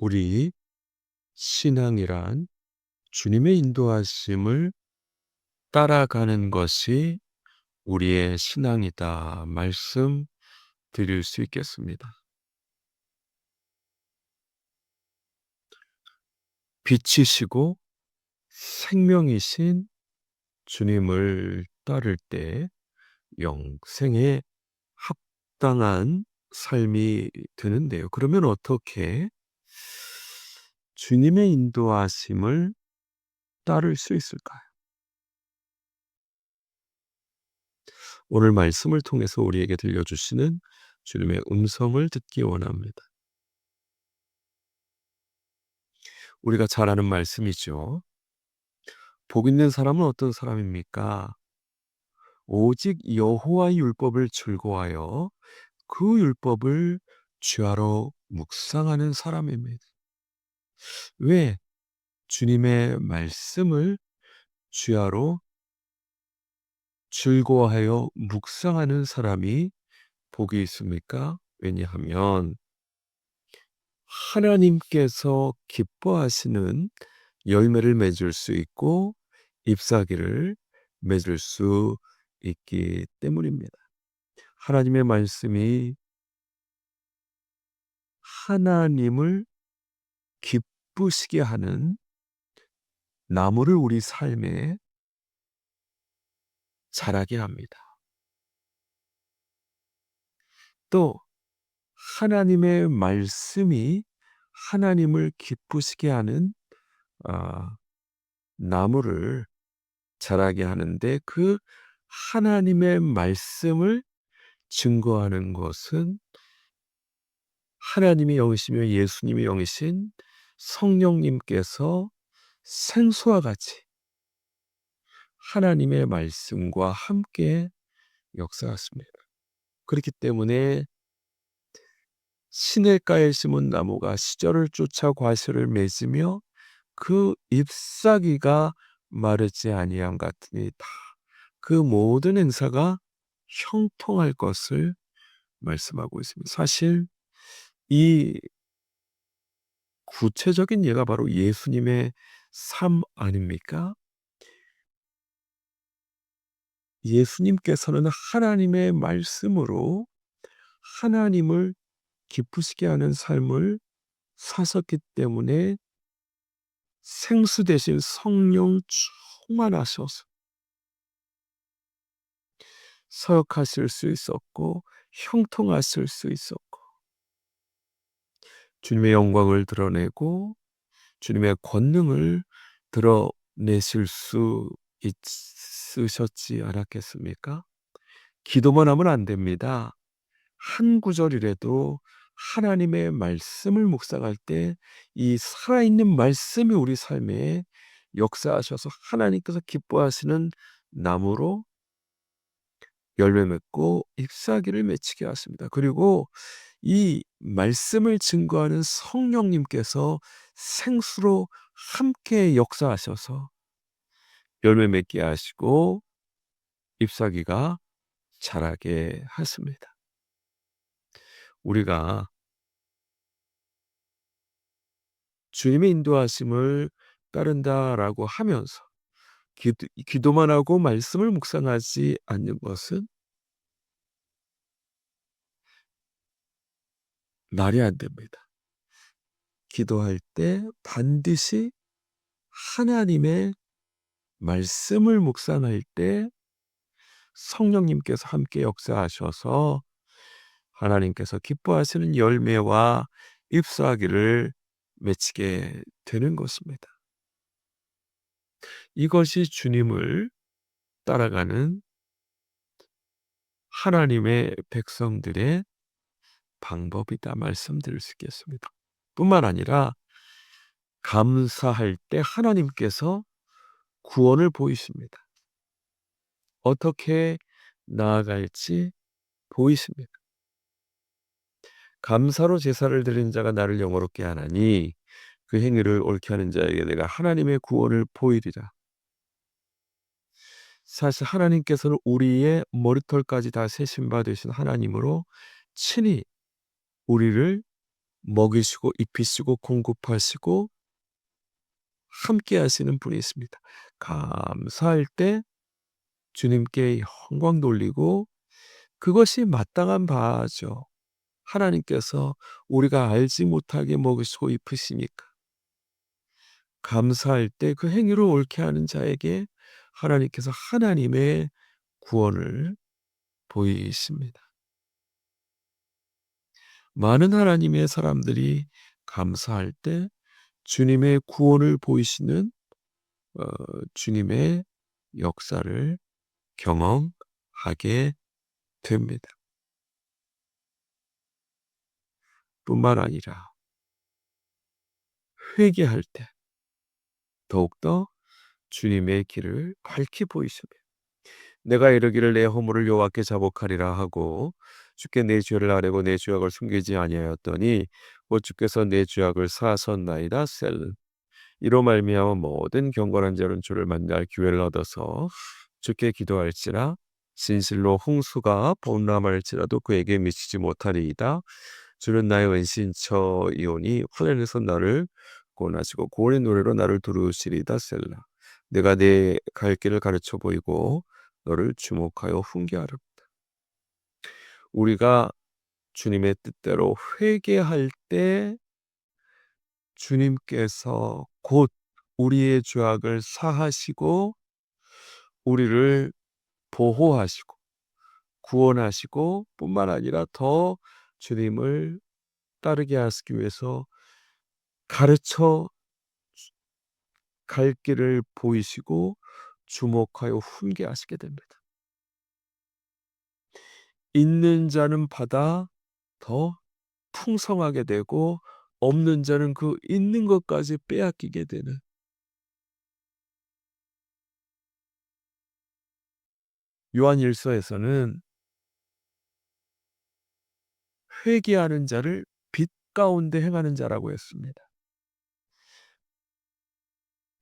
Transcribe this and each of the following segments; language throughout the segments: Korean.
우리 신앙이란 주님의 인도하심을 따라가는 것이 우리의 신앙이다 말씀 드릴 수 있겠습니다. 빛이시고 생명이신 주님을 따를 때 영생에 합당한 삶이 되는데요. 그러면 어떻게 주님의 인도하심을 따를 수 있을까요? 오늘 말씀을 통해서 우리에게 들려주시는 주님의 음성을 듣기 원합니다. 우리가 잘 아는 말씀이죠. 복 있는 사람은 어떤 사람입니까? 오직 여호와의 율법을 즐거워하여 그 율법을 주야로 묵상하는 사람입니다. 왜 주님의 말씀을 주야로 즐거워하여 묵상하는 사람이 복이 있습니까? 왜냐하면 하나님께서 기뻐하시는 열매를 맺을 수 있고 잎사귀를 맺을 수 있기 때문입니다. 하나님의 말씀이 하나님을 기쁘시게 하는 나무를 우리 삶에 자라게 합니다. 또 하나님의 말씀이 하나님을 기쁘시게 하는 아, 나무를 자라게 하는데 그 하나님의 말씀을 증거하는 것은 하나님이 영이시며 예수님이 영이신 성령님께서 생수와 같이 하나님의 말씀과 함께 역사하십니다. 그렇기 때문에 시냇가에 심은 나무가 시절을 쫓아 과실을 맺으며 그 잎사귀가 마르지 아니함 같으니 다 그 모든 행사가 형통할 것을 말씀하고 있습니다. 사실 이 구체적인 예가 바로 예수님의 삶 아닙니까? 예수님께서는 하나님의 말씀으로 하나님을 기쁘시게 하는 삶을 사셨기 때문에 생수 대신 성령 충만하셔서 사역하실 수 있었고 형통하실 수 있었고 주님의 영광을 드러내고 주님의 권능을 드러내실 수 있으셨지 않았겠습니까? 기도만 하면 안 됩니다. 한 구절이라도 하나님의 말씀을 묵상할 때 이 살아있는 말씀이 우리 삶에 역사하셔서 하나님께서 기뻐하시는 나무로 열매 맺고 잎사귀를 맺히게 하십니다. 그리고 이 말씀을 증거하는 성령님께서 생수로 함께 역사하셔서 열매 맺게 하시고 잎사귀가 자라게 하십니다. 우리가 주님의 인도하심을 따른다라고 하면서 기도만 하고 말씀을 묵상하지 않는 것은 말이 안 됩니다. 기도할 때 반드시 하나님의 말씀을 묵상할 때 성령님께서 함께 역사하셔서 하나님께서 기뻐하시는 열매와 잎사귀를 맺히게 되는 것입니다. 이것이 주님을 따라가는 하나님의 백성들의 방법이다 말씀드릴 수 있겠습니다. 뿐만 아니라 감사할 때 하나님께서 구원을 보이십니다. 어떻게 나아갈지 보이십니다. 감사로 제사를 드린 자가 나를 영화롭게 하나니 그 행위를 옳게 하는 자에게 내가 하나님의 구원을 보이리라. 사실 하나님께서는 우리의 머리털까지 다 세신 바 되신 하나님으로 친히 우리를 먹이시고 입히시고 공급하시고 함께 하시는 분이십니다. 감사할 때 주님께 영광 돌리고 그것이 마땅한 바죠. 하나님께서 우리가 알지 못하게 먹이시고 입히시니까 감사할 때 그 행위를 옳게 하는 자에게 하나님께서 하나님의 구원을 보이십니다. 많은 하나님의 사람들이 감사할 때 주님의 구원을 보이시는 어 주님의 역사를 경험하게 됩니다. 뿐만 아니라 회개할 때 더욱더 주님의 길을 밝히 보이시며 내가 이르기를 내 허물을 여호와께 자복하리라 하고 주께 내 죄를 아뢰고 내 죄악을 숨기지 아니하였더니 곧 주께서 내 죄악을 사하셨나이다 셀 이로 말미암아 모든 경건한 자는 주를 만날 기회를 얻어서 주께 기도할지라 진실로 홍수가 범람할지라도 그에게 미치지 못하리이다. 주는 나의 은신처이오니 하늘에서 나를 구원하시고 구원의 노래로 나를 두루시리다 셀라. 내가 내 갈 길을 가르쳐 보이고 너를 주목하여 훈계하라. 우리가 주님의 뜻대로 회개할 때 주님께서 곧 우리의 죄악을 사하시고 우리를 보호하시고 구원하시고 뿐만 아니라 더 주님을 따르게 하시기 위해서 가르쳐 갈 길을 보이시고 주목하여 훈계하시게 됩니다. 있는 자는 받아 더 풍성하게 되고 없는 자는 그 있는 것까지 빼앗기게 되는 요한일서에서는 회개하는 자를 빛 가운데 행하는 자라고 했습니다.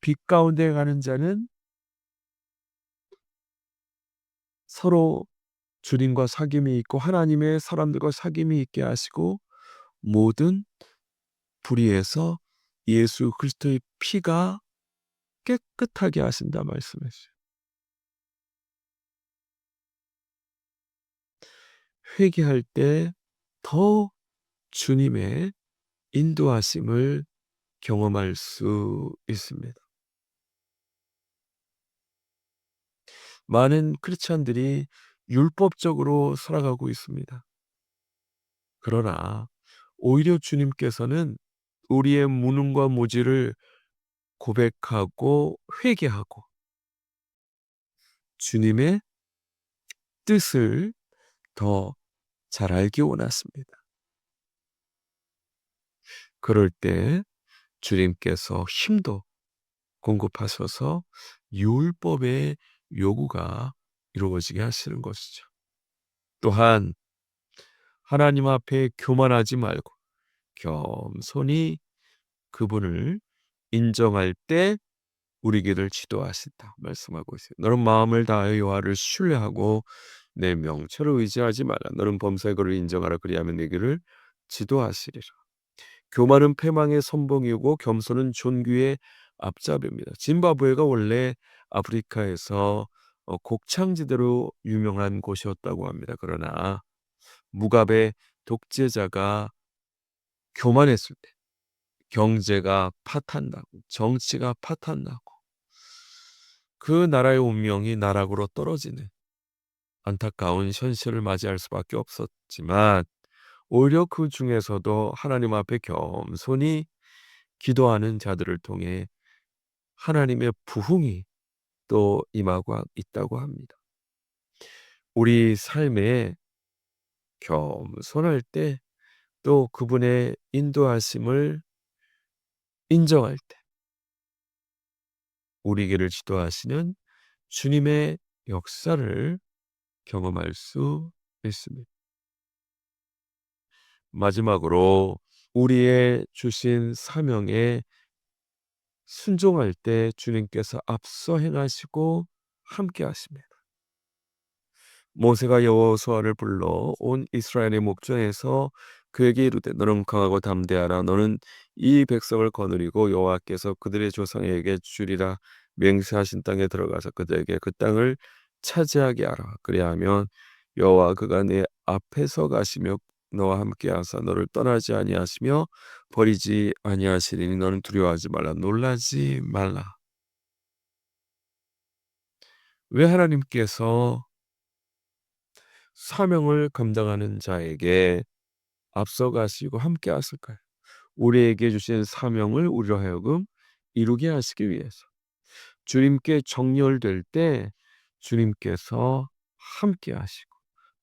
빛 가운데 행하는 자는 서로 주님과 사귐이 있고 하나님의 사람들과 사귐이 있게 하시고 모든 불의에서 예수 그리스도의 피가 깨끗하게 하신다 말씀했어요. 회개할 때 더 주님의 인도하심을 경험할 수 있습니다. 많은 크리스찬들이 율법적으로 살아가고 있습니다. 그러나 오히려 주님께서는 우리의 무능과 무지를 고백하고 회개하고 주님의 뜻을 더 잘 알기 원하십니다. 그럴 때 주님께서 힘도 공급하셔서 율법의 요구가 이루어지게 하시는 것이죠. 또한 하나님 앞에 교만하지 말고 겸손히 그분을 인정할 때 우리 길을 지도하신다 말씀하고 있어요. 너는 마음을 다하여 여호와를 신뢰하고 내 명철을 의지하지 말라. 너는 범사의 거를 인정하라. 그리하면 내 길을 지도하시리라. 교만은 패망의 선봉이고 겸손은 존귀의 앞잡이입니다. 짐바브웨가 원래 아프리카에서 곡창지대로 유명한 곳이었다고 합니다. 그러나 무갑의 독재자가 교만했을 때 경제가 파탄나고 정치가 파탄나고 그 나라의 운명이 나락으로 떨어지는 안타까운 현실을 맞이할 수밖에 없었지만 오히려 그 중에서도 하나님 앞에 겸손히 기도하는 자들을 통해 하나님의 부흥이 또 임하고 있다고 합니다. 우리 삶에 겸손할 때 또 그분의 인도하심을 인정할 때 우리 길을 지도하시는 주님의 역사를 경험할 수 있습니다. 마지막으로 우리의 주신 사명에 순종할 때 주님께서 앞서 행하시고 함께 하십니다. 모세가 여호수아를 불러 온 이스라엘의 목전에서 그에게 이르되 너는 강하고 담대하라. 너는 이 백성을 거느리고 여호와께서 그들의 조상에게 주리라 맹세하신 땅에 들어가서 그들에게 그 땅을 차지하게 하라. 그리하면 여호와 그가 내 앞에서 가시며 너와 함께 하사 너를 떠나지 아니하시며 버리지 아니하시리니 너는 두려워하지 말라 놀라지 말라. 왜 하나님께서 사명을 감당하는 자에게 앞서가시고 함께 하실까요? 우리에게 주신 사명을 우리로 하여금 이루게 하시기 위해서. 주님께 정렬될 때 주님께서 함께 하시고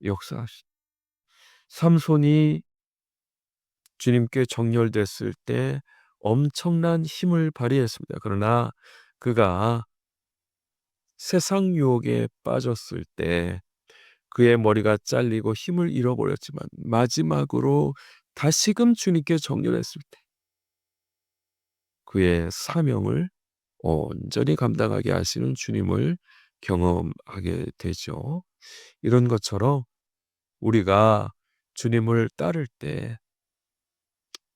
역사하시고, 삼손이 주님께 정렬됐을 때 엄청난 힘을 발휘했습니다. 그러나 그가 세상 유혹에 빠졌을 때 그의 머리가 잘리고 힘을 잃어버렸지만 마지막으로 다시금 주님께 정렬했을 때 그의 사명을 온전히 감당하게 하시는 주님을 경험하게 되죠. 이런 것처럼 우리가 주님을 따를 때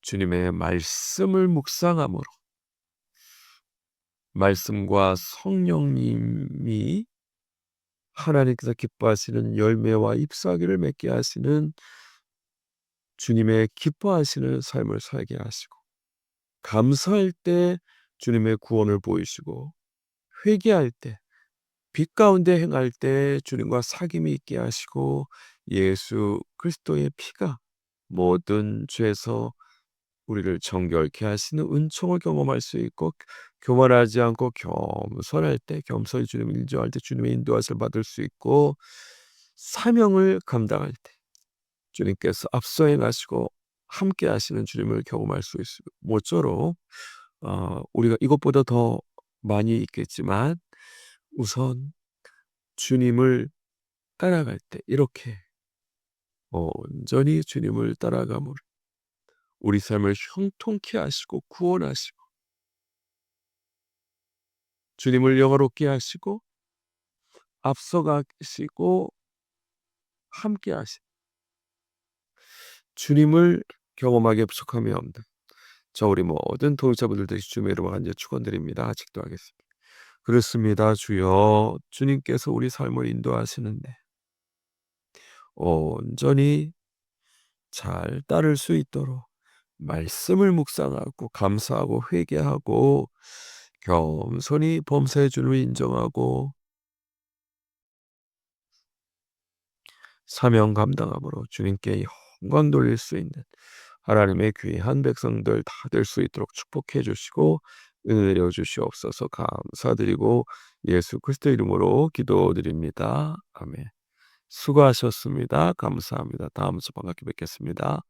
주님의 말씀을 묵상함으로 말씀과 성령님이 하나님께서 기뻐하시는 열매와 잎사귀를 맺게 하시는 주님의 기뻐하시는 삶을 살게 하시고, 감사할 때 주님의 구원을 보이시고, 회개할 때 빛 가운데 행할 때 주님과 사귐이 있게 하시고, 예수 그리스도의 피가 모든 죄에서 우리를 정결케 하시는 은총을 경험할 수 있고, 교만하지 않고 겸손할 때 겸손히 주님을 인정할 때 주님의 인도하심을 받을 수 있고, 사명을 감당할 때 주님께서 앞서 행하시고 함께 하시는 주님을 경험할 수 있어요. 모쪼록 우리가 이것보다 더 많이 있겠지만 우선 주님을 따라갈 때 이렇게 온전히 주님을 따라감으로 우리 삶을 형통케 하시고 구원하시고 주님을 영화롭게 하시고 앞서가시고 함께 하시고 주님을 경험하기에 부족함이 없는 저 우리 모든 동역자분들 되시 주님의 이름으로 간절히 축원드립니다. 아직도 하겠습니다. 그렇습니다. 주여 주님께서 우리 삶을 인도하시는데 온전히 잘 따를 수 있도록 말씀을 묵상하고 감사하고 회개하고 겸손히 범사의 주님을 인정하고 사명 감당함으로 주님께 영광 돌릴 수 있는 하나님의 귀한 백성들 다 될 수 있도록 축복해 주시고 은혜 내려 주시옵소서. 감사드리고 예수 그리스도 이름으로 기도드립니다. 아멘. 수고하셨습니다. 감사합니다. 다음 주 반갑게 뵙겠습니다.